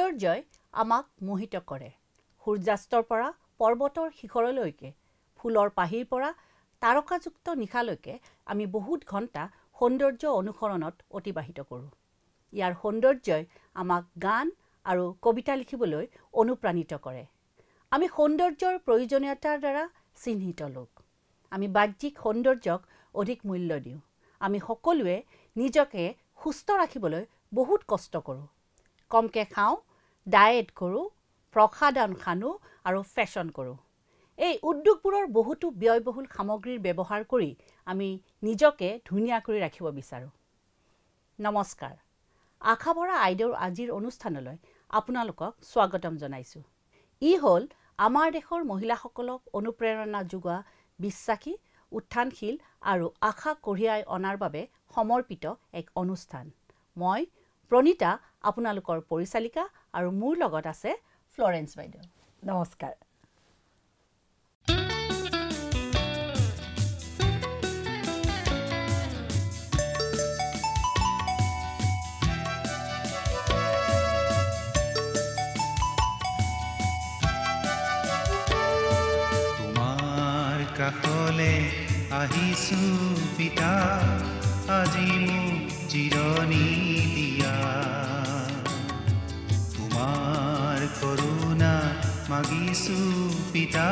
সৌন্দৰ্যই আমাক মোহিত কৰে। সূৰ্যাস্তৰ পৰা পৰ্বতৰ শিখৰলৈকে, ফুলৰ পাহিৰ পৰা তাৰকাযুক্ত নিশালৈকে আমি বহুত ঘণ্টা সৌন্দৰ্য অনুসৰণত অতিবাহিত কৰোঁ। ইয়াৰ সৌন্দৰ্যই আমাক গান আৰু কবিতা লিখিবলৈ অনুপ্ৰাণিত কৰে। আমি সৌন্দৰ্যৰ প্ৰয়োজনীয়তাৰ দ্বাৰা চিহ্নিত লোক। আমি বাহ্যিক সৌন্দৰ্যক অধিক মূল্য দিওঁ। আমি সকলোৱে নিজকে সুস্থ ৰাখিবলৈ বহুত কষ্ট কৰোঁ। কমকৈ খাওঁ, ডায়েট কৰোঁ, প্ৰসাধন সানো আৰু ফেশ্বন কৰোঁ। এই উদ্যোগবোৰৰ বহুতো ব্যয়বহুল সামগ্ৰীৰ ব্যৱহাৰ কৰি আমি নিজকে ধুনীয়া কৰি ৰাখিব বিচাৰোঁ। নমস্কাৰ, আশা ভৰা আইদেউৰ আজিৰ অনুষ্ঠানলৈ আপোনালোকক স্বাগতম জনাইছোঁ। ই হ'ল আমাৰ দেশৰ মহিলাসকলক অনুপ্ৰেৰণা যোগোৱা, বিশ্বাসী, উত্থানশীল আৰু আশা কঢ়িয়াই অনাৰ বাবে সমৰ্পিত এক অনুষ্ঠান। মই প্ৰণীতা, আপোনালোকৰ পৰিচালিকা, আৰু মোৰ লগত আছে ফ্লৰেন্স বাইদেউ। নমস্কাৰ। কাষলে আহিছো পিতা, আজি মোক জিৰণি দিয়া। তোমাৰ কৰুণা মাগিছো পিতা,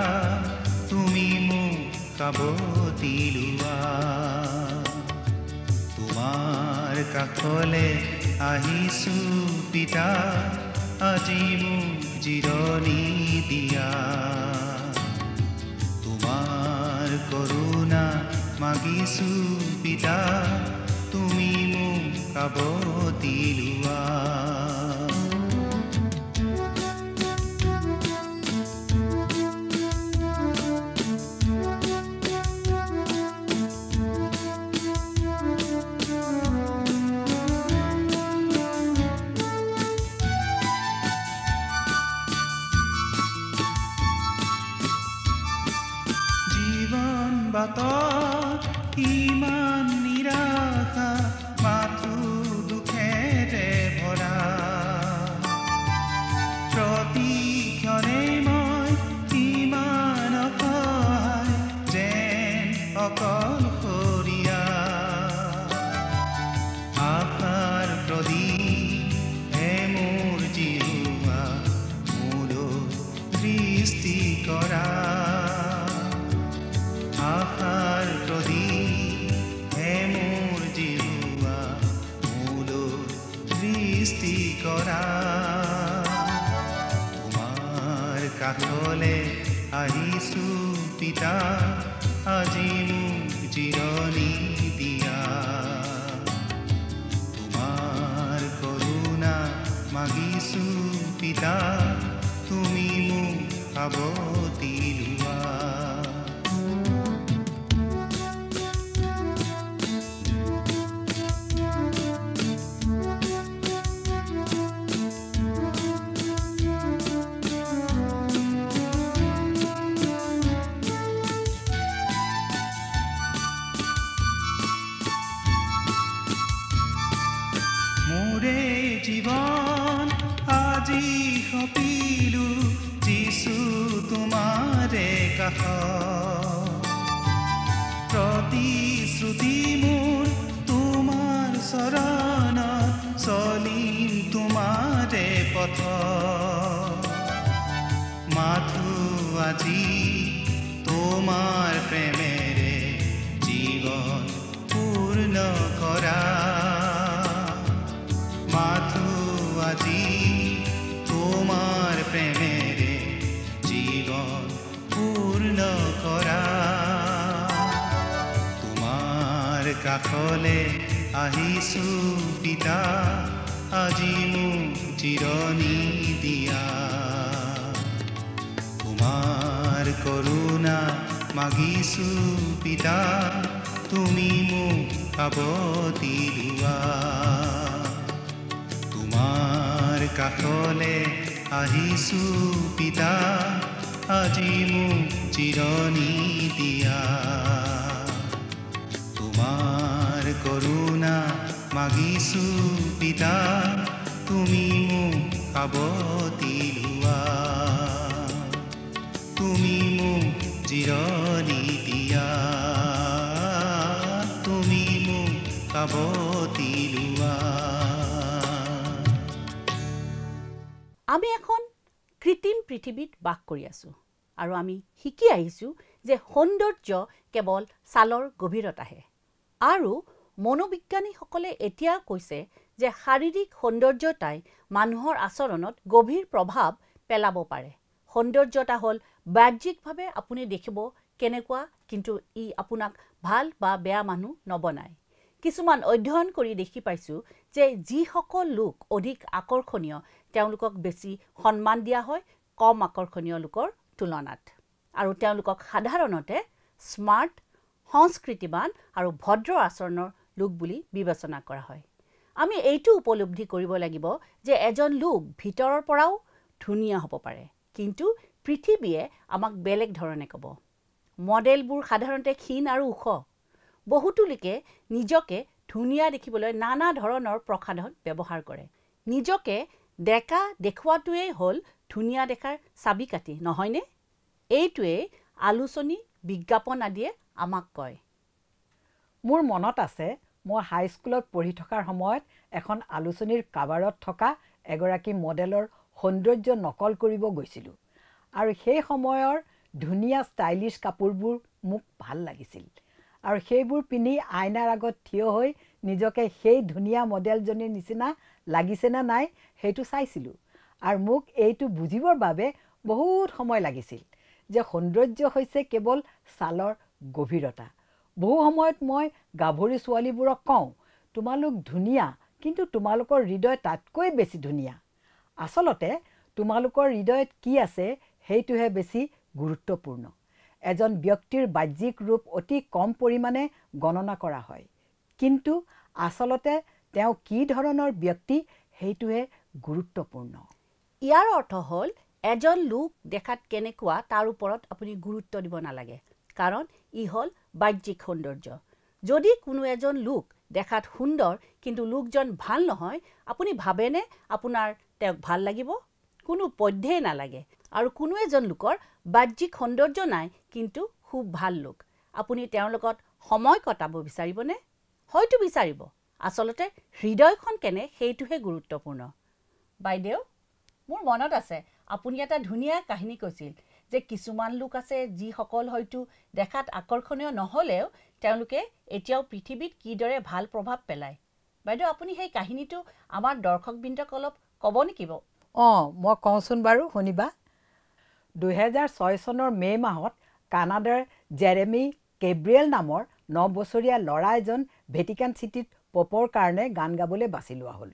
তুমি মোক কাবতি লোৱা। তোমাৰ কাষলে আহিছো পিতা, আজি মোক জিৰণি দিয়া। কৰুণা মাগিছো পিতা, তুমি মোক কাবতি লোৱা। ইমান নিৰাশা, মাথো দুখেৰে ভৰা। প্ৰতিক্ষণে মই ইমান অসহায়, যেন অকলশৰীয়া। আশাৰ প্ৰদীপ হে মোৰ জিহুৱা, মোৰ দৃষ্টি কৰা। আশাৰ প্ৰদীপ হে মোৰ জিহুৱা, মূল দৃষ্টি কৰা। তোমাৰ কাষলে আহিছো পিতা, আজি মোক জিৰণি দিয়া। তোমাৰ কৰুণা মাগিছো পিতা, তুমি মোক কাবতি লোৱা। জীৱন আজি সপিলো যিছু তোমাৰে কাষ। প্ৰতিশ্ৰুতি মোৰ তোমাৰ চৰণত, চলিম তোমাৰে পথ। মাথো আজি তোমাৰ প্ৰেমেৰে জীৱন পূৰ্ণ কৰা। মাথো আজি তোমাৰ প্ৰেমেৰে জীৱন পূৰ্ণ কৰা। তোমাৰ কাষলে আহিছো পিতা, আজি মোক জিৰণি দিয়া। তোমাৰ কৰুণা মাগিছো পিতা, তুমি মোক কাবতি লোৱা। তোমাৰ কাষলে আহিছো পিতা, আজি মোক জিৰণি দিয়া। তোমাৰ কৰুণা মাগিছো পিতা, তুমি মোক সাৱতি লোৱা তুমি মোক জিৰণি দিয়া তুমি মোক সাৱতি লোৱা আমি এখন কৃত্ৰিম পৃথিৱীত বাস কৰি আছোঁ আৰু আমি শিকি আহিছোঁ যে সৌন্দৰ্য কেৱল ছালৰ গভীৰতাহে আৰু মনোবিজ্ঞানীসকলে এতিয়া কৈছে যে শাৰীৰিক সৌন্দৰ্যতাই মানুহৰ আচৰণত গভীৰ প্ৰভাৱ পেলাব পাৰে সৌন্দৰ্যতা হ'ল বাহ্যিকভাৱে আপুনি দেখিব কেনেকুৱা কিন্তু ই আপোনাক ভাল বা বেয়া মানুহ নবনায় কিছুমান অধ্যয়ন কৰি দেখি পাইছোঁ যে যিসকল লোক অধিক আকৰ্ষণীয় তেওঁলোকক বেছি সন্মান দিয়া হয় কম আকৰ্ষণীয় লোকৰ তুলনাত আৰু তেওঁলোকক সাধাৰণতে স্মাৰ্ট সংস্কৃতিবান আৰু ভদ্ৰ আচৰণৰ লোক বুলি বিবেচনা কৰা হয় আমি এইটো উপলব্ধি কৰিব লাগিব যে এজন লোক ভিতৰৰ পৰাও ধুনীয়া হ'ব পাৰে কিন্তু পৃথিৱীয়ে আমাক বেলেগ ধৰণে ক'ব মডেলবোৰ সাধাৰণতে ক্ষীণ আৰু ওখ বহুতো লোকে নিজকে ধুনীয়া দেখিবলৈ নানা ধৰণৰ প্ৰসাধন ব্যৱহাৰ কৰে নিজকে ডেকা দেখুৱাটোৱেই হ'ল ধুনীয়া দেখাৰ চাবিকাঠি নহয়নে এইটোৱেই আলোচনী বিজ্ঞাপন আদিয়ে আমাক কয় মোৰ মনত আছে মই হাইস্কুলত পঢ়ি থকাৰ সময়ত এখন আলোচনীৰ কাভাৰত থকা এগৰাকী মডেলৰ সৌন্দৰ্য নকল কৰিব গৈছিলোঁ আৰু সেই সময়ৰ ধুনীয়া ষ্টাইলিছ কাপোৰবোৰ মোক ভাল লাগিছিল আৰু সেইবোৰ পিন্ধি আইনাৰ আগত থিয় হৈ নিজকে সেই ধুনীয়া মডেলজনীৰ নিচিনা লাগিছেনে নাই সেইটো চাইছিলোঁ আৰু মোক এইটো বুজিবৰ বাবে বহুত সময় লাগিছিল যে সৌন্দৰ্য হৈছে কেৱল ছালৰ গভীৰতা বহু সময়ত মই গাভৰু ছোৱালীবোৰক কওঁ তোমালোক ধুনীয়া কিন্তু তোমালোকৰ হৃদয় তাতকৈ বেছি ধুনীয়া আচলতে তোমালোকৰ হৃদয়ত কি আছে সেইটোহে বেছি গুৰুত্বপূৰ্ণ এজন ব্যক্তিৰ বাহ্যিক ৰূপ অতি কম পৰিমাণে গণনা কৰা হয় কিন্তু আচলতে তেওঁ কি ধৰণৰ ব্যক্তি সেইটোহে গুৰুত্বপূৰ্ণ ইয়াৰ অৰ্থ হ'ল এজন লোক দেখাত কেনেকুৱা তাৰ ওপৰত আপুনি গুৰুত্ব দিব নালাগে কাৰণ ই হ'ল বাহ্যিক সৌন্দৰ্য যদি কোনো এজন লোক দেখাত সুন্দৰ কিন্তু লোকজন ভাল নহয় আপুনি ভাবেনে আপোনাৰ তেওঁক ভাল লাগিব কোনো পধ্যেই নালাগে আৰু কোনো এজন লোকৰ বাহ্যিক সৌন্দৰ্য নাই কিন্তু খুব ভাল লোক আপুনি তেওঁৰ লগত সময় কটাব বিচাৰিবনে হয়তো বিচাৰিব আচলতে হৃদয়খন কেনে সেইটোহে গুৰুত্বপূৰ্ণ বাইদেউ মোৰ মনত আছে আপুনি এটা ধুনীয়া কাহিনী কৈছিল যে কিছুমান লোক আছে যিসকল হয়তো দেখাত আকৰ্ষণীয় নহ'লেও তেওঁলোকে এতিয়াও পৃথিৱীত কিদৰে ভাল প্ৰভাৱ পেলায় বাইদেউ আপুনি সেই কাহিনীটো আমাৰ দৰ্শকবৃন্দক অলপ ক'ব নেকি মই কওঁচোন বাৰু শুনিবা 2006 চনৰ মে' মাহত কানাডাৰ জেৰেমি কেব্ৰিয়েল নামৰ 9 বছৰীয়া ল'ৰা এজন ভেটিকান চিটিত পপৰ কাৰণে গান গাবলৈ বাছি লোৱা হ'ল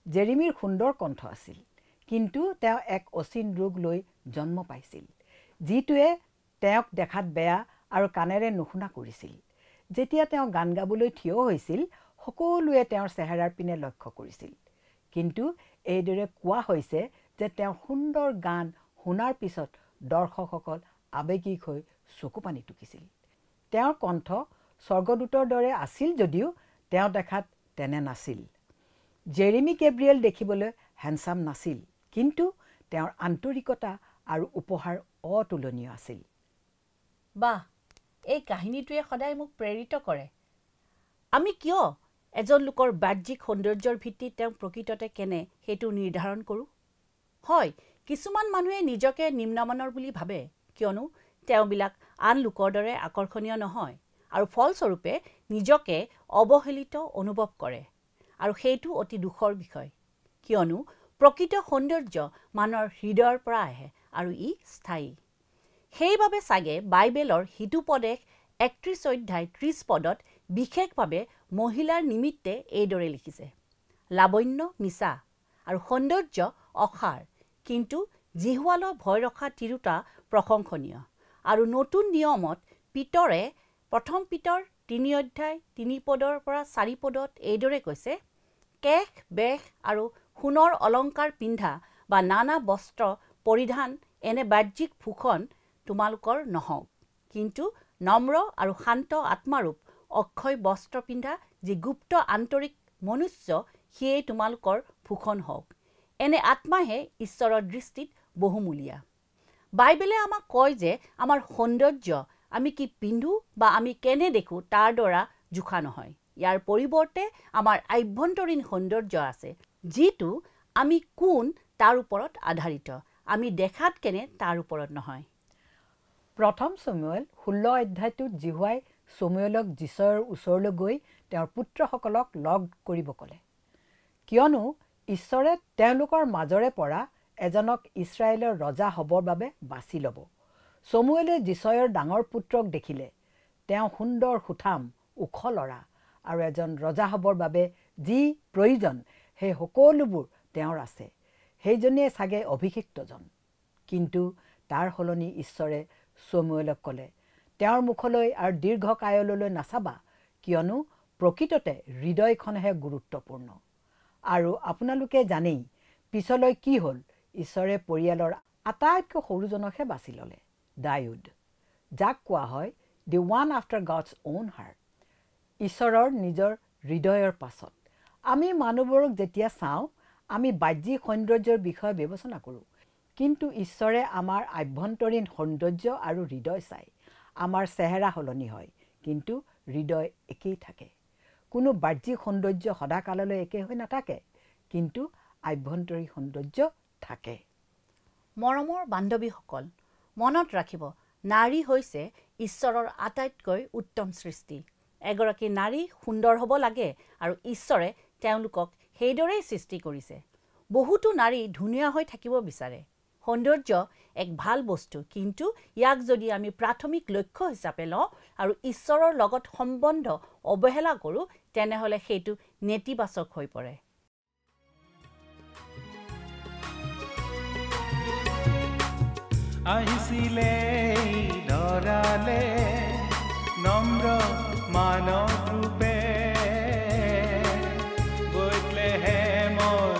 জেৰেমিৰ সুন্দৰ কণ্ঠ আছিল কিন্তু তেওঁ এক অচিন ৰোগ লৈ জন্ম পাইছিল যিটোৱে তেওঁক দেখাত বেয়া আৰু কাণেৰে নুশুনা কৰিছিল যেতিয়া তেওঁ গান গাবলৈ থিয় হৈছিল সকলোৱে তেওঁৰ চেহেৰাৰ পিনে লক্ষ্য কৰিছিল কিন্তু এইদৰে কোৱা হৈছে যে তেওঁ সুন্দৰ গান শুনাৰ পিছত দৰ্শকসকল আৱেগিক হৈ চকুপানী টুকিছিল তেওঁৰ কণ্ঠ স্বৰ্গদূতৰ দৰে আছিল যদিও তেওঁ দেখাত তেনে নাছিল জেৰেমি কেব্ৰিয়েল দেখিবলৈ হেণ্ডচাম নাছিল কিন্তু তেওঁৰ আন্তৰিকতা আৰু উপহাৰ অতুলনীয় আছিল বাহ এই কাহিনীটোৱে সদায় মোক প্ৰেৰিত কৰে আমি কিয় এজন লোকৰ বাহ্যিক সৌন্দৰ্যৰ ভিত্তিত তেওঁ প্ৰকৃততে কেনে সেইটো নিৰ্ধাৰণ কৰোঁ হয় কিছুমান মানুহে নিজকে নিম্নমানৰ বুলি ভাবে কিয়নো তেওঁবিলাক আন লোকৰ দৰে আকৰ্ষণীয় নহয় আৰু ফলস্বৰূপে নিজকে অৱহেলিত অনুভৱ কৰে আৰু সেইটো অতি দুখৰ বিষয় কিয়নো প্ৰকৃত সৌন্দৰ্য মানুহৰ হৃদয়ৰ পৰা আহে আৰু ই স্থায়ী সেইবাবে চাগে বাইবেলৰ হিতুপদেশ 31 অধ্যায় 30 পদত বিশেষভাৱে মহিলাৰ নিমিত্তে এইদৰে লিখিছে লাৱণ্য মিছা আৰু সৌন্দৰ্য অসাৰ কিন্তু জিহুৱালৈ ভয় ৰখা তিৰোতা প্ৰশংসনীয় আৰু নতুন নিয়মত পিতৰে প্ৰথম পিতৰ 3 অধ্যায় 3 পদৰ পৰা 4 পদত এইদৰে কৈছে কেশ বেশ আৰু সোণৰ অলংকাৰ পিন্ধা বা নানা বস্ত্ৰ পৰিধান এনে বাহ্যিক ভূষণ তোমালোকৰ নহওক কিন্তু নম্ৰ আৰু শান্ত আত্মাৰূপ অক্ষয় বস্ত্ৰ পিন্ধা যি গুপ্ত আন্তৰিক মনুষ্য সিয়েই তোমালোকৰ ভূষণ হওক এনে আত্মাহে ঈশ্বৰৰ দৃষ্টিত বহুমূলীয়া। বাইবেলে আমাক কয় যে আমাৰ সৌন্দৰ্য আমি কি পিন্ধো বা আমি কেনে দেখো তাৰ দ্বাৰা জোখা নহয়। ইয়াৰ পৰিৱৰ্তে আমাৰ আভ্যন্তৰীণ সৌন্দৰ্য আছে, যিটো আমি কোন তাৰ ওপৰত আধাৰিত, আমি দেখাত কেনে তাৰ ওপৰত নহয়। প্ৰথম চমুৱেল 16 অধ্যায়টোত জিহুৱাই চমুৱেলক যিছয়ৰ ওচৰলৈ গৈ তেওঁৰ পুত্ৰসকলক লগ কৰিব ক'লে, কিয়নো ঈশ্বৰে তেওঁলোকৰ মাজৰে পৰা এজনক ইছৰাইলৰ ৰজা হ'বৰ বাবে বাছি ল'ব। চমুৱেলে যিছয়ৰ ডাঙৰ পুত্ৰক দেখিলে, তেওঁ সুন্দৰ সুঠাম ওখ ল'ৰা আৰু এজন ৰজা হ'বৰ বাবে যি প্ৰয়োজন সেই সকলোবোৰ তেওঁৰ আছে, সেইজনীয়ে চাগে অভিষিক্তজন। কিন্তু তাৰ সলনি ঈশ্বৰে চমুৱেলক ক'লে, তেওঁৰ মুখলৈ আৰু দীৰ্ঘকায়লৈ নাচাবা, কিয়নো প্ৰকৃততে হৃদয়খনহে গুৰুত্বপূৰ্ণ। আৰু আপোনালোকে জানেই পিছলৈ কি হ'ল, ঈশ্বৰে পৰিয়ালৰ আটাইতকৈ সৰুজনকহে বাছি ল'লে, দাউদ, যাক কোৱা হয় the one after God's own heart, ঈশ্বৰৰ নিজৰ হৃদয়ৰ পাছত। আমি মানুহবোৰক যেতিয়া চাওঁ, আমি বাহ্যিক সৌন্দৰ্যৰ বিষয়ে বিবেচনা কৰোঁ, কিন্তু ঈশ্বৰে আমাৰ আভ্যন্তৰীণ সৌন্দৰ্য আৰু হৃদয় চায়। আমাৰ চেহেৰা সলনি হয়, কিন্তু হৃদয় একেই থাকে। কোনো বাহ্যিক সৌন্দৰ্য সদাকাললৈ একে হৈ নাথাকে, কিন্তু আভ্যন্তৰীণ সৌন্দৰ্য থাকে। মৰমৰ বান্ধৱীসকল, মনত ৰাখিব, নাৰী হৈছে ঈশ্বৰৰ আটাইতকৈ উত্তম সৃষ্টি। এগৰাকী নাৰী সুন্দৰ হ'ব লাগে আৰু ঈশ্বৰে তেওঁলোকক সেইদৰেই সৃষ্টি কৰিছে। বহুতো নাৰী ধুনীয়া হৈ থাকিব বিচাৰে। সৌন্দৰ্য এক ভাল বস্তু, কিন্তু ইয়াক যদি আমি প্ৰাথমিক লক্ষ্য হিচাপে লওঁ আৰু ঈশ্বৰৰ লগত সম্বন্ধ অৱহেলা কৰোঁ, তেনেহ'লে সেইটো নেতিবাচক হৈ পৰে। আহিছিলে ধৰালে নম্ৰ মানৱ ৰূপে, বেথলেহেমৰ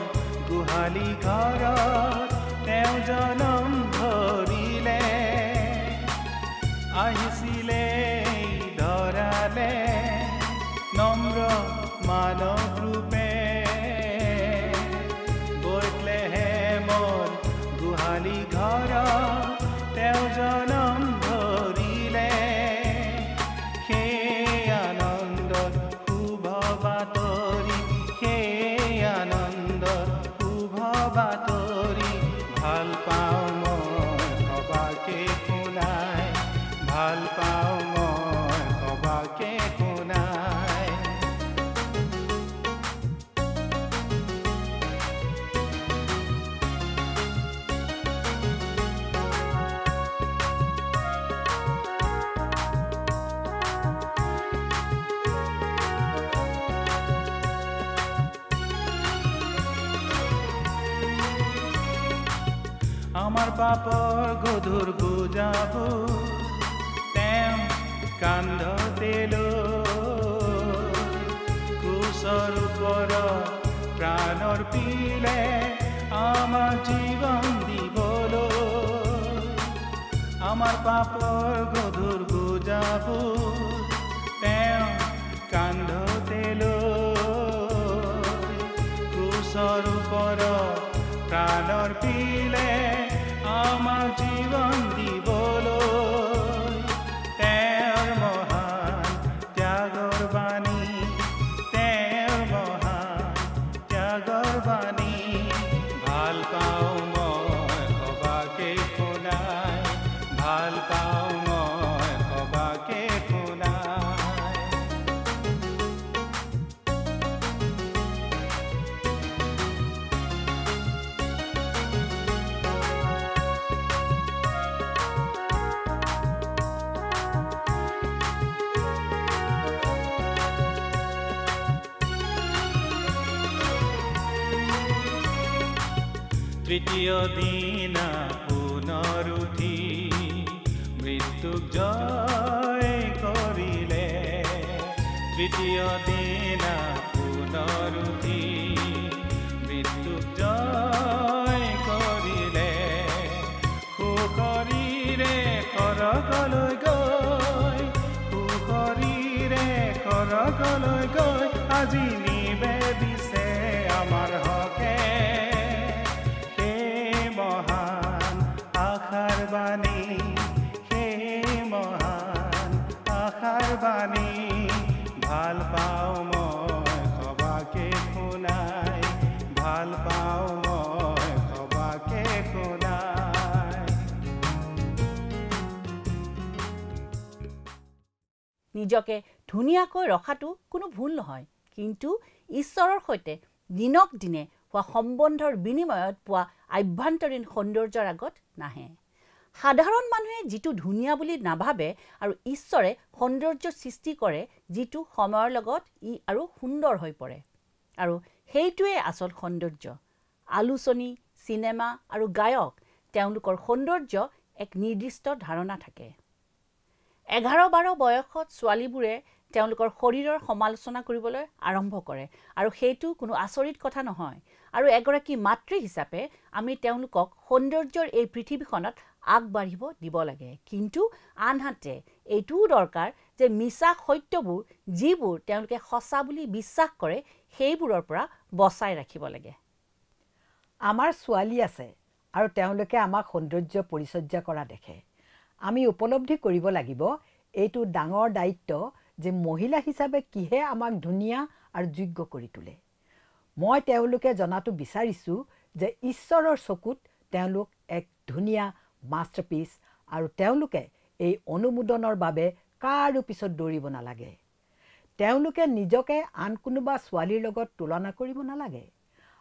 গোহালি ঘৰত তেওঁ জনম ধৰিলে। আহিছিলে ধৰালে নম্ৰ মানৱ ৰূপে, বেথলেহেমৰ গোহালি ঘৰত তেওঁ জনম ধৰিলে। সেই আনন্দত শুভ বাতৰি, সেই আনন্দত শুভ বাতৰি, ভাল পাওঁ মই সবাকে শুনাই, ভাল পাওঁ মই সবাকে শুনাই। আমাৰ পাপৰ গধুৰ বুজাবোৰ তেওঁ কান্ধতে লৈ, ক্ৰুচৰ ওপৰত প্ৰাণৰ পিলে আমাৰ জীৱন দিবলৈ। আমাৰ পাপৰ গধুৰ বুজাবোৰ তেওঁ কান্ধতে লৈ, ক্ৰুচৰ ওপৰত প্ৰাণৰ পিলে আমাৰ জীৱন দিবলৈ। তেওঁৰ মহান ত্যাগৰ বাণী, তেওঁৰ মহান ত্যাগৰ বাণী, ভাল পাওঁ মই সবাকে শুনাই, ভাল পাওঁ মই সবাকে শুনাই। তৃতীয় দিনা পুনৰ উঠি মৃত্যুক জয় কৰিলে। তৃতীয় দিনা পুনৰ উঠি মৃত্যুক জয় কৰিলে। সুশৰীৰে সৰগলৈ গৈ, সুশৰীৰে সৰগলৈ গৈ আজি নিবেদিছে আমাৰ হকে। আশাৰ বাণী সেই মহান আশাৰ বাণী ভাল পাওঁ মই সবাকে শুনাই ভাল পাওঁ মই সবাকে শুনাই নিজকে ধুনীয়াকৈ ৰখাটো কোনো ভুল নহয় কিন্তু ঈশ্বৰৰ সৈতে দিনক দিনে হোৱা সম্বন্ধৰ বিনিময়ত পোৱা আভ্যন্তৰীণ সৌন্দৰ্যৰ আগত নাহে সাধাৰণ মানুহে যিটো ধুনীয়া বুলি নাভাবে আৰু ঈশ্বৰে সৌন্দৰ্য সৃষ্টি কৰে যিটো সময়ৰ লগত ই আৰু সুন্দৰ হৈ পৰে আৰু সেইটোৱে আচল সৌন্দৰ্য আলোচনী চিনেমা আৰু গায়ক তেওঁলোকৰ সৌন্দৰ্য এক নিৰ্দিষ্ট ধাৰণা থাকে 11-12 বয়সত ছোৱালীবোৰে তেওঁলোকৰ শৰীৰৰ সমালোচনা কৰিবলৈ আৰম্ভ কৰে আৰু সেইটো কোনো আচৰিত কথা নহয় আৰু এগৰাকী মাতৃ হিচাপে আমি তেওঁলোকক সৌন্দৰ্যৰ এই পৃথিৱীখনত আগবাঢ়িব দিব লাগে কিন্তু আনহাতে এইটোও দৰকাৰ যে মিছা সত্যবোৰ যিবোৰ তেওঁলোকে সঁচা বুলি বিশ্বাস কৰে সেইবোৰৰ পৰা বচাই ৰাখিব লাগে আমাৰ ছোৱালী আছে আৰু তেওঁলোকে আমাক সৌন্দৰ্য পৰিচৰ্যা কৰা দেখে আমি উপলব্ধি কৰিব লাগিব এইটো ডাঙৰ দায়িত্ব যে মহিলা হিচাপে কিহে আমাক ধুনীয়া আৰু যোগ্য কৰি তোলে মই তেওঁলোকে জনাটো বিচাৰিছোঁ যে ঈশ্বৰৰ চকুত তেওঁলোক এক ধুনীয়া মাষ্টাৰপিচ আৰু তেওঁলোকে এই অনুমোদনৰ বাবে কাৰো পিছত দৌৰিব নালাগে তেওঁলোকে নিজকে আন কোনোবা ছোৱালীৰ লগত তুলনা কৰিব নালাগে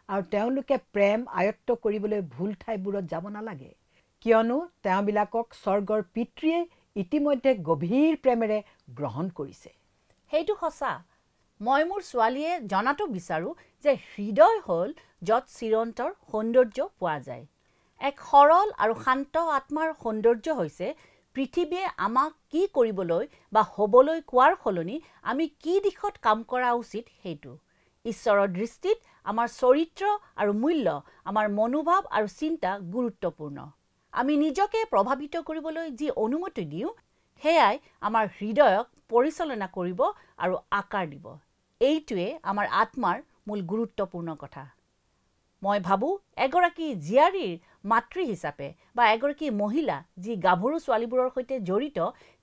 আৰু তেওঁলোকে প্ৰেম আয়ত্ব কৰিবলৈ ভুল ঠাইবোৰত যাব নালাগে কিয়নো তেওঁবিলাকক স্বৰ্গৰ পিতৃয়ে ইতিমধ্যে গভীৰ প্ৰেমেৰে গ্ৰহণ কৰিছে সেইটো সঁচা মই মোৰ ছোৱালীয়ে জনাটো বিচাৰোঁ যে হৃদয় হ'ল য'ত চিৰন্তৰ সৌন্দৰ্য পোৱা যায় এক সৰল আৰু শান্ত আত্মাৰ সৌন্দৰ্য হৈছে পৃথিৱীয়ে আমাক কি কৰিবলৈ বা হ'বলৈ কোৱাৰ সলনি আমি কি দিশত কাম কৰা উচিত সেইটো ঈশ্বৰৰ দৃষ্টিত আমাৰ চৰিত্ৰ আৰু মূল্য আমাৰ মনোভাৱ আৰু চিন্তা গুৰুত্বপূৰ্ণ আমি নিজকে প্ৰভাৱিত কৰিবলৈ যি অনুমতি দিওঁ সেয়াই আমাৰ হৃদয়ক পৰিচালনা কৰিব আৰু আকাৰ দিব এইটোৱে আমাৰ আত্মাৰ মূল গুৰুত্বপূৰ্ণ কথা মই ভাবোঁ এগৰাকী জীয়াৰীৰ মাতৃ হিচাপে বা এগৰাকী মহিলা যি গাভৰু ছোৱালীবোৰৰ সৈতে জড়িত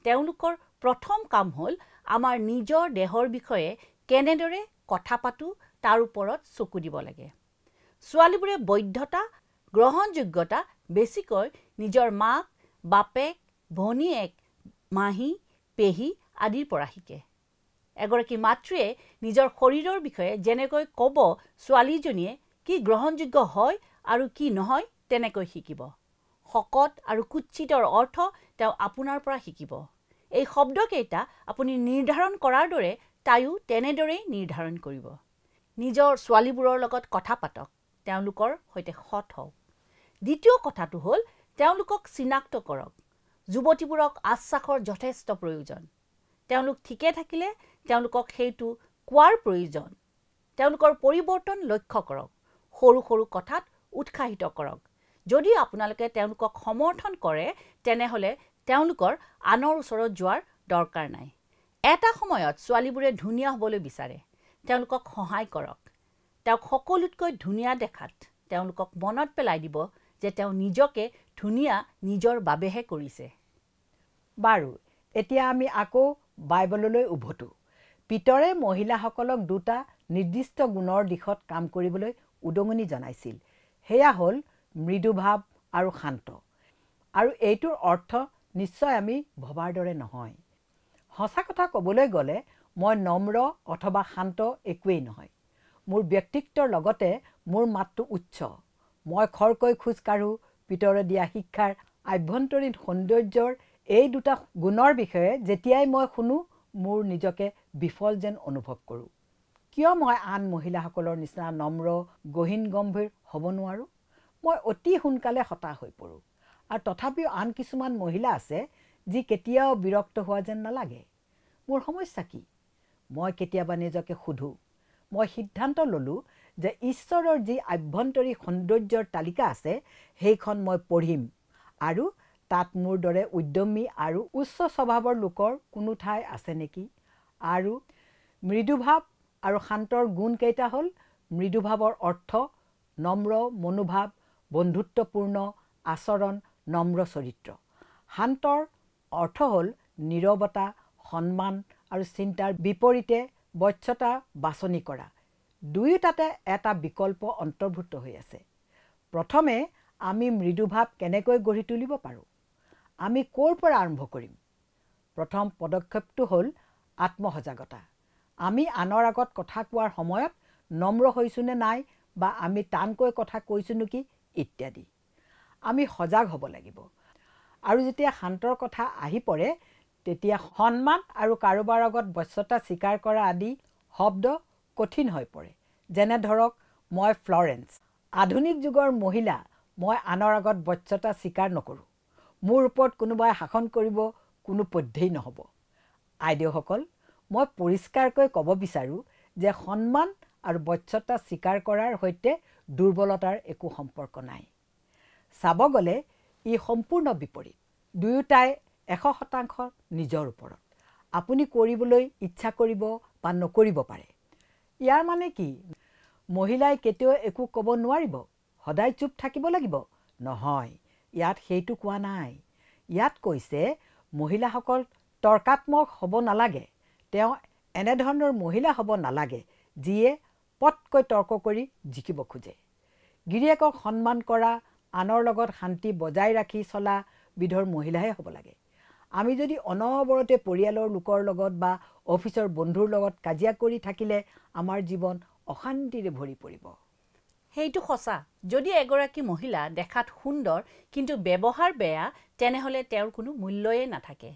তেওঁলোকৰ প্ৰথম কাম হ'ল আমাৰ নিজৰ দেহৰ বিষয়ে কেনেদৰে কথা পাতোঁ তাৰ ওপৰত চকু দিব লাগে ছোৱালীবোৰে বৈধতা গ্ৰহণযোগ্যতা বেছিকৈ নিজৰ মাক বাপেক ভনীয়েক মাহী পেহী আদিৰ পৰা শিকে এগৰাকী মাতৃয়ে নিজৰ শৰীৰৰ বিষয়ে যেনেকৈ ক'ব ছোৱালীজনীয়ে কি গ্ৰহণযোগ্য হয় আৰু কি নহয় তেনেকৈ শিকিব শকত আৰু কুৎসিতৰ অৰ্থ তেওঁ আপোনাৰ পৰা শিকিব এই শব্দকেইটা আপুনি নিৰ্ধাৰণ কৰাৰ দৰে তাইও তেনেদৰেই নিৰ্ধাৰণ কৰিব নিজৰ ছোৱালীবোৰৰ লগত কথা পাতক তেওঁলোকৰ সৈতে সৎ হওক দ্বিতীয় কথাটো হ'ল তেওঁলোকক চিনাক্ত কৰক যুৱতীবোৰক আশ্বাসৰ যথেষ্ট প্ৰয়োজন তেওঁলোক ঠিকে থাকিলে তেওঁলোকক সেইটো কোৱাৰ প্ৰয়োজন তেওঁলোকৰ পৰিৱৰ্তন লক্ষ্য কৰক সৰু সৰু কথাত উৎসাহিত কৰক যদি আপোনালোকে তেওঁলোকক সমৰ্থন কৰে তেনেহ'লে তেওঁলোকৰ আনৰ ওচৰত যোৱাৰ দৰকাৰ নাই এটা সময়ত ছোৱালীবোৰে ধুনীয়া হ'বলৈ বিচাৰে তেওঁলোকক সহায় কৰক তেওঁক সকলোতকৈ ধুনীয়া দেখাত তেওঁলোকক মনত পেলাই দিব যে তেওঁ নিজকে ধুনীয়া নিজৰ বাবেহে কৰিছে বাৰু এতিয়া আমি আকৌ বাইবললৈ উভতো পিতৰে মহিলাসকলক দুটা নিৰ্দিষ্ট গুণৰ দিশত কাম কৰিবলৈ উদঙনি জনাইছিল সেয়া হ'ল মৃদুভাৱ আৰু শান্ত আৰু এইটোৰ অৰ্থ নিশ্চয় আমি ভবাৰ দৰে নহয় সঁচা কথা ক'বলৈ গ'লে মই নম্ৰ অথবা শান্ত একোৱেই নহয় মোৰ ব্যক্তিত্বৰ লগতে মোৰ মাতটো উচ্চ মই খৰকৈ খোজ কাঢ়োঁ পিতৰে দিয়া শিক্ষাৰ আভ্যন্তৰীণ সৌন্দৰ্যৰ এই দুটা গুণৰ বিষয়ে যেতিয়াই মই শুনো মোৰ নিজকে বিফল যেন অনুভৱ কৰোঁ কিয় মই আন মহিলাসকলৰ নিচিনা নম্ৰ গহীন গম্ভীৰ হ'ব নোৱাৰোঁ মই অতি সোনকালে হতাশ হৈ পৰোঁ আৰু তথাপিও আন কিছুমান মহিলা আছে যি কেতিয়াও বিৰক্ত হোৱা যেন নালাগে মোৰ সমস্যা কি মই কেতিয়াবা নিজকে সোধোঁ মই সিদ্ধান্ত ল'লোঁ যে ঈশ্বৰৰ যি আভ্যন্তৰীণ সৌন্দৰ্যৰ তালিকা আছে সেইখন মই পঢ়িম আৰু তাত মোৰ দৰে উদ্যমী আৰু উচ্চ স্বভাৱৰ লোকৰ কোনো ঠাই আছে নেকি আৰু মৃদুভাৱ আৰু শান্তৰ গুণকেইটা হ'ল মৃদুভাৱৰ অৰ্থ নম্ৰ মনোভাৱ বন্ধুত্বপূৰ্ণ আচৰণ নম্ৰ চৰিত্ৰ। শান্তৰ অৰ্থ হ'ল নীৰৱতা, সন্মান আৰু চিন্তাৰ বিপৰীতে বশ্যতা বাছনি কৰা। দুয়োটাতে এটা বিকল্প অন্তৰ্ভুক্ত হৈ আছে। প্ৰথমে আমি মৃদুভাৱ কেনেকৈ গঢ়ি তুলিব পাৰোঁ? আমি ক'ৰ পৰা আৰম্ভ কৰিম? প্ৰথম পদক্ষেপটো হ'ল আত্মসজাগতা। আমি আনৰ আগত কথা কোৱাৰ সময়ত নম্ৰ হৈছোনে নাই বা আমি টানকৈ কথা কৈছোঁ নেকি ইত্যাদি। আমি সজাগ হ'ব লাগিব। আৰু যেতিয়া শান্তৰ কথা আহি পৰে তেতিয়া সন্মান আৰু কাৰোবাৰ আগত বশ্যতা স্বীকাৰ কৰা আদি শব্দ কঠিন হৈ পৰে। যেনে ধৰক, মই ফ্লৰেন্স, আধুনিক যুগৰ মহিলা, মই আনৰ আগত বশ্যতা স্বীকাৰ নকৰোঁ। মোৰ ওপৰত কোনোবাই শাসন কৰিব কোনো পধ্যেই নহ'ব। আইদেউসকল, মই পৰিষ্কাৰকৈ ক'ব বিচাৰোঁ যে সন্মান আৰু বশ্যতা স্বীকাৰ কৰাৰ সৈতে দুৰ্বলতাৰ একো সম্পৰ্ক নাই। চাব গ'লে ই সম্পূৰ্ণ বিপৰীত। দুয়োটাই 100% নিজৰ ওপৰত। আপুনি কৰিবলৈ ইচ্ছা কৰিব বা নকৰিব পাৰে। ইয়াৰ মানে কি? মহিলাই কেতিয়াও একো ক'ব নোৱাৰিব, সদায় চুপ থাকিব লাগিব? নহয়, ইয়াত সেইটো কোৱা নাই। ইয়াত কৈছে মহিলাসকল তৰ্কাত্মক হ'ব নালাগে। তেওঁ এনেধৰণৰ মহিলা হ'ব নালাগে যিয়ে পটকৈ তৰ্ক কৰি জিকিব খোজে। গিৰিয়েকক সন্মান কৰা, আনৰ লগত শান্তি বজাই ৰাখি চলা বিধৰ মহিলাহে হ'ব লাগে। আমি যদি অনবৰতে পৰিয়ালৰ লোকৰ লগত বা অফিচৰ বন্ধুৰ লগত কাজিয়া কৰি থাকিলে আমাৰ জীৱন অশান্তিৰে ভৰি পৰিব। সেইটো সঁচা। যদি এগৰাকী মহিলা দেখাত সুন্দৰ কিন্তু ব্যৱহাৰ বেয়া, তেনেহ'লে তেওঁৰ কোনো মূল্যই নাথাকে।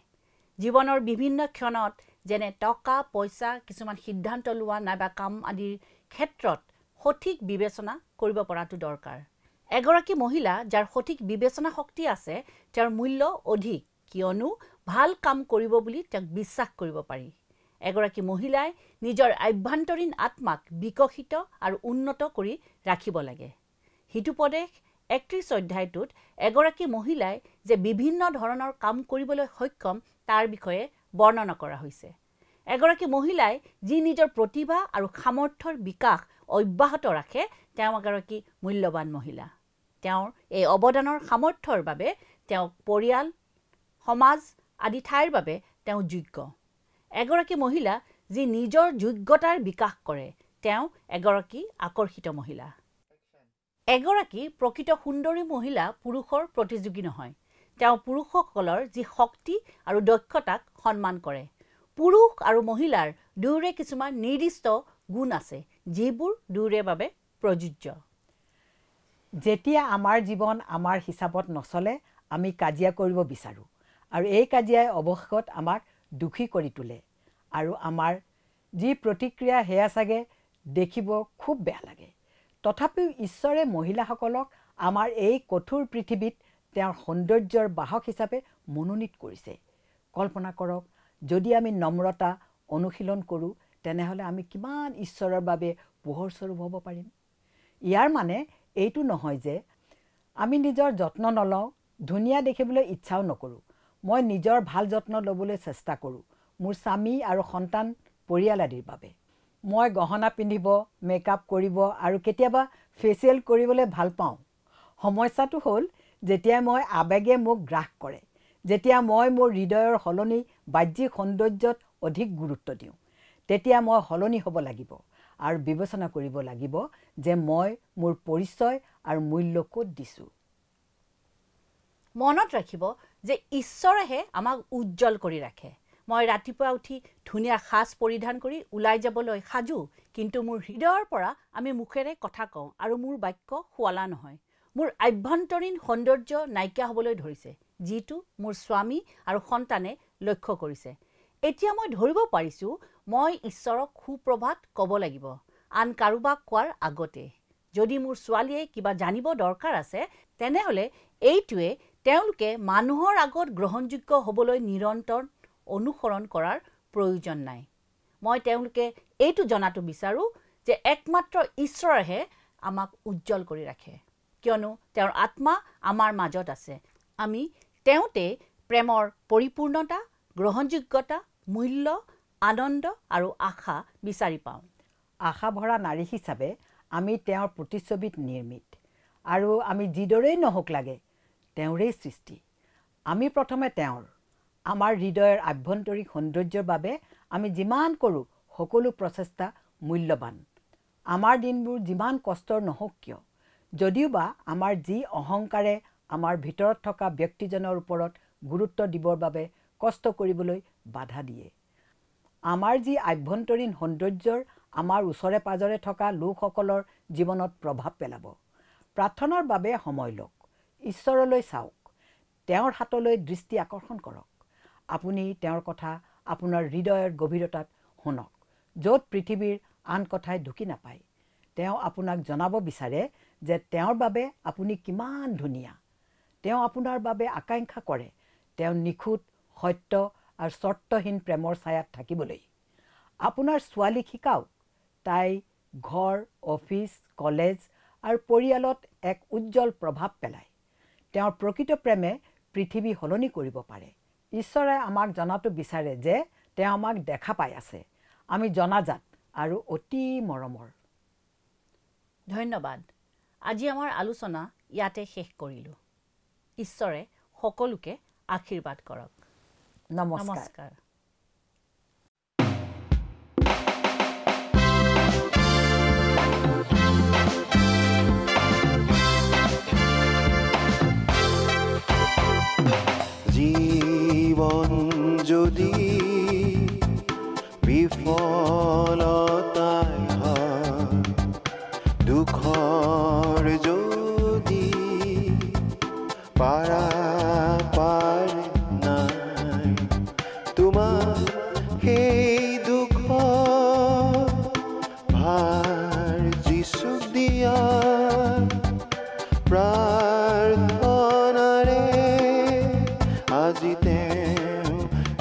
জীৱনৰ বিভিন্ন ক্ষণত যেনে টকা পইচা, কিছুমান সিদ্ধান্ত লোৱা নাইবা কাম আদিৰ ক্ষেত্ৰত সঠিক বিবেচনা কৰিব পৰাটো দৰকাৰ। এগৰাকী মহিলা যাৰ সঠিক বিবেচনা শক্তি আছে তেওঁৰ মূল্য অধিক, কিয়নো ভাল কাম কৰিব বুলি তেওঁক বিশ্বাস কৰিব পাৰি। এগৰাকী মহিলাই নিজৰ আভ্যন্তৰীণ আত্মাক বিকশিত আৰু উন্নত কৰি ৰাখিব লাগে। হিতোপদেশ 31 অধ্যায়টোত এগৰাকী মহিলাই যে বিভিন্ন ধৰণৰ কাম কৰিবলৈ সক্ষম তাৰ বিষয়ে বৰ্ণনা কৰা হৈছে। এগৰাকী মহিলাই যি নিজৰ প্ৰতিভা আৰু সামৰ্থ্যৰ বিকাশ অব্যাহত ৰাখে তেওঁ এগৰাকী মূল্যৱান মহিলা। তেওঁৰ এই অৱদানৰ সামৰ্থ্যৰ বাবে তেওঁক পৰিয়াল, সমাজ আদি ঠাইৰ বাবে তেওঁ যোগ্য। এগৰাকী মহিলা যি নিজৰ যোগ্যতাৰ বিকাশ কৰে তেওঁ এগৰাকী আকৰ্ষিত মহিলা। এগৰাকী প্ৰকৃত সুন্দৰী মহিলা পুৰুষৰ প্ৰতিযোগী নহয়। তেওঁ পুৰুষসকলৰ যি শক্তি আৰু দক্ষতাক সন্মান কৰে। পুৰুষ আৰু মহিলাৰ দুয়োৰে কিছুমান নিৰ্দিষ্ট গুণ আছে যিবোৰ দুয়োৰে বাবে প্ৰযোজ্য। যেতিয়া আমাৰ জীৱন আমাৰ হিচাপত নচলে আমি কাজিয়া কৰিব বিচাৰোঁ আৰু এই কাজিয়াই অৱশেষত আমাক দুখী কৰি তোলে আৰু আমাৰ যি প্ৰতিক্ৰিয়া সেয়া চাগে দেখিব খুব বেয়া লাগে। তথাপিও ঈশ্বৰে মহিলাসকলক আমাৰ এই কঠোৰ পৃথিৱীত তেওঁৰ সৌন্দৰ্যৰ বাহক হিচাপে মনোনীত কৰিছে। কল্পনা কৰক, যদি আমি নম্ৰতা অনুশীলন কৰোঁ তেনেহ'লে আমি কিমান ঈশ্বৰৰ বাবে পোহৰস্বৰূপ হ'ব পাৰিম। ইয়াৰ মানে এইটো নহয় যে আমি নিজৰ যত্ন নলওঁ, ধুনীয়া দেখিবলৈ ইচ্ছাও নকৰোঁ। মই নিজৰ ভাল যত্ন ল'বলৈ চেষ্টা কৰোঁ, মোৰ স্বামী আৰু সন্তান পৰিয়াল আদিৰ বাবে। মই গহনা পিন্ধিব, মেকআপ কৰিব আৰু কেতিয়াবা ফেচিয়েল কৰিবলৈ ভাল পাওঁ। সমস্যাটো হ'ল যেতিয়া মই আৱেগে মোক গ্ৰাস কৰে, যেতিয়া মই মোৰ হৃদয়ৰ সলনি বাহ্যিক সৌন্দৰ্যত অধিক গুৰুত্ব দিওঁ, তেতিয়া মই সলনি হ'ব লাগিব আৰু বিবেচনা কৰিব লাগিব যে মই মোৰ পৰিচয় আৰু মূল্য ক'ত দিছোঁ। মনত ৰাখিব যে ঈশ্বৰেহে আমাক উজ্জ্বল কৰি ৰাখে। মই ৰাতিপুৱা উঠি ধুনীয়া সাজ পৰিধান কৰি ওলাই যাবলৈ সাজু, কিন্তু মোৰ হৃদয়ৰ পৰা আমি মুখেৰে কথা কওঁ আৰু মোৰ বাক্য শুৱলা নহয়। মোৰ আভ্যন্তৰীণ সৌন্দৰ্য নাইকিয়া হ'বলৈ ধৰিছে, যিটো মোৰ স্বামী আৰু সন্তানে লক্ষ্য কৰিছে। এতিয়া মই ধৰিব পাৰিছোঁ মই ঈশ্বৰক সুপ্ৰভাত ক'ব লাগিব আন কাৰোবাক কোৱাৰ আগতে। যদি মোৰ ছোৱালীয়ে কিবা জানিব দৰকাৰ আছে তেনেহ'লে এইটোৱে তেওঁলোকে মানুহৰ আগত গ্ৰহণযোগ্য হ'বলৈ নিৰন্তৰ অনুসৰণ কৰাৰ প্ৰয়োজন নাই। মই তেওঁলোকে এইটো জনাটো বিচাৰোঁ যে একমাত্ৰ ঈশ্বৰেহে আমাক উজ্জ্বল কৰি ৰাখে, কিয়নো তেওঁৰ আত্মা আমাৰ মাজত আছে। আমি তেওঁতে প্ৰেমৰ পৰিপূৰ্ণতা, গ্ৰহণযোগ্যতা, মূল্য, আনন্দ আৰু আশা বিচাৰি পাওঁ। আশা ভৰা নাৰী হিচাপে আমি তেওঁৰ প্ৰতিচ্ছবিত নিৰ্মিত আৰু আমি যিদৰেই নহওক লাগে তেওঁৰেই সৃষ্টি। আমি প্ৰথমে তেওঁৰ। আমাৰ হৃদয়ৰ আভ্যন্তৰীণ সৌন্দৰ্যৰ বাবে আমি যিমান কৰোঁ সকলো প্ৰচেষ্টা মূল্যৱান। আমাৰ দিনবোৰ যিমান কষ্টৰ নহওক কিয়, যদিওবা আমাৰ যি অহংকাৰে আমাৰ ভিতৰত থকা ব্যক্তিজনৰ ওপৰত গুৰুত্ব দিবৰ বাবে কষ্ট কৰিবলৈ বাধা দিয়ে। আমাৰ যি আভ্যন্তৰীণ সৌন্দৰ্যৰ আমাৰ ওচৰে পাজৰে থকা লোকসকলৰ জীৱনত প্ৰভাৱ পেলাব। প্ৰাৰ্থনাৰ বাবে সময় লওক, ঈশ্বৰলৈ চাওক, তেওঁৰ হাতলৈ দৃষ্টি আকৰ্ষণ কৰক। আপুনি তেওঁৰ কথা আপোনাৰ হৃদয়ৰ গভীৰতাত শুনক, য'ত পৃথিৱীৰ আন কথাই ঢুকি নাপায়। তেওঁ আপোনাক জনাব বিচাৰে যে তেওঁৰ বাবে আপুনি কিমান ধুনীয়া। তেওঁ আপোনাৰ বাবে আকাংক্ষা কৰে তেওঁ নিখুঁত, সত্য আৰু চৰ্তহীন প্ৰেমৰ ছায়াত থাকিবলৈ। আপোনাৰ ছোৱালীক শিকাওক, তাই ঘৰ, অফিচ, কলেজ আৰু পৰিয়ালত এক উজ্জ্বল প্ৰভাৱ পেলায়। তেওঁৰ প্ৰকৃত প্ৰেমে পৃথিৱী সলনি কৰিব পাৰে। ঈশ্বৰে আমাক জনাটো বিচাৰে যে তেওঁ আমাক দেখা পাই আছে। আমি জনাজাত আৰু অতি মৰমৰ। ধন্যবাদ। আজি আমাৰ আলোচনা ইয়াতে শেষ কৰিলোঁ। ঈশ্বৰে সকলোকে আশীৰ্বাদ কৰক। নমস্কাৰ। জীবন যদি বিফলতায় হয়, দুখৰ যদি পাৰাপাৰ নাই, তোমাৰ সেই দুখ ভাৰ যিচুক দিয়া প্ৰাৰ্থনাৰে আজি তেওঁ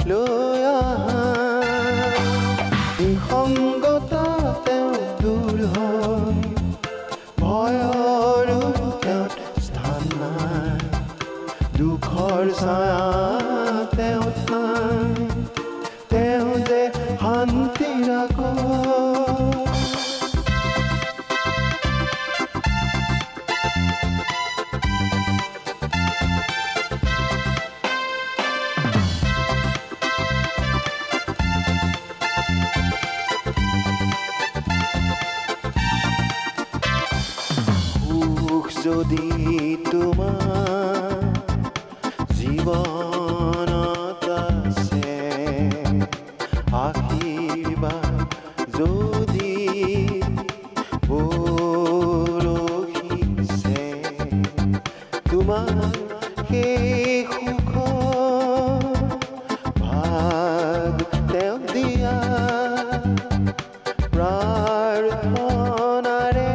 লৈ আহা। নিসংগতা তেওঁ দূৰ হয়, ভয়ৰো তেওঁত স্থান নাই, দুখৰ ছায়া তেওঁত নাই, তেওঁ যে শান্তি ৰাখে। যদি তোমাৰ জীৱনত আছে, আশীৰ্বাদ যদি বৰষিছে, তোমাৰ সেই সুখ ভাগ তেওঁক দিয়া প্ৰাৰ্থনাৰে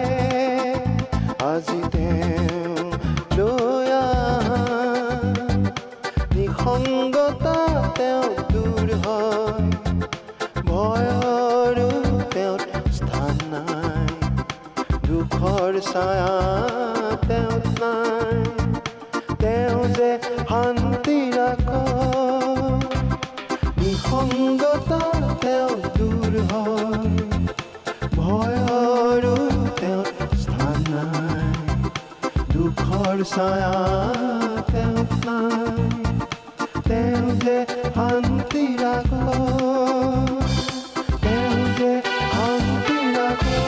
আজি তেওঁ লৈ আহা। নিসংগতা তেওঁ দূৰ হয়, ভয়ৰো তেওঁত স্থান নাই, দুখৰ ছায়া তেওঁত নাই, তেওঁ যে শান্তি ৰাখে। নিসংগতা তেওঁ দূৰ হয়, ভয়ৰো তেওঁত স্থান নাই, দুখৰ ছায়া তেওঁত নাই, তেওঁ যে শান্তি ৰাখে, তেওঁ যে শান্তি ৰাখে,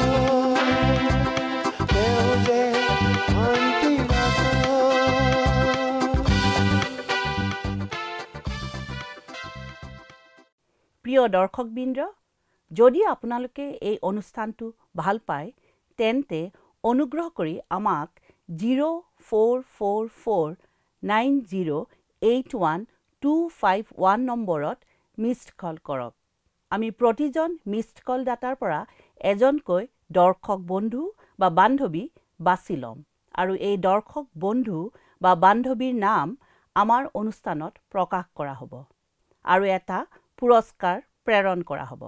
তেওঁ যে শান্তি ৰাখে। প্ৰিয় দৰ্শকবৃন্দ, যদি আপোনালোকে এই অনুষ্ঠানটো ভাল পায় তেন্তে অনুগ্ৰহ কৰি আমাক 0444908125 নম্বৰত মিছড কল কৰক। আমি প্ৰতিজন মিছড কল দাতাৰ পৰা এজনকৈ দৰ্শক বন্ধু বা বান্ধৱী বাছি ল'ম আৰু এই দৰ্শক বন্ধু বা বান্ধৱীৰ নাম আমাৰ অনুষ্ঠানত প্ৰকাশ কৰা হ'ব আৰু এটা পুৰস্কাৰ প্ৰেৰণ কৰা হ'ব।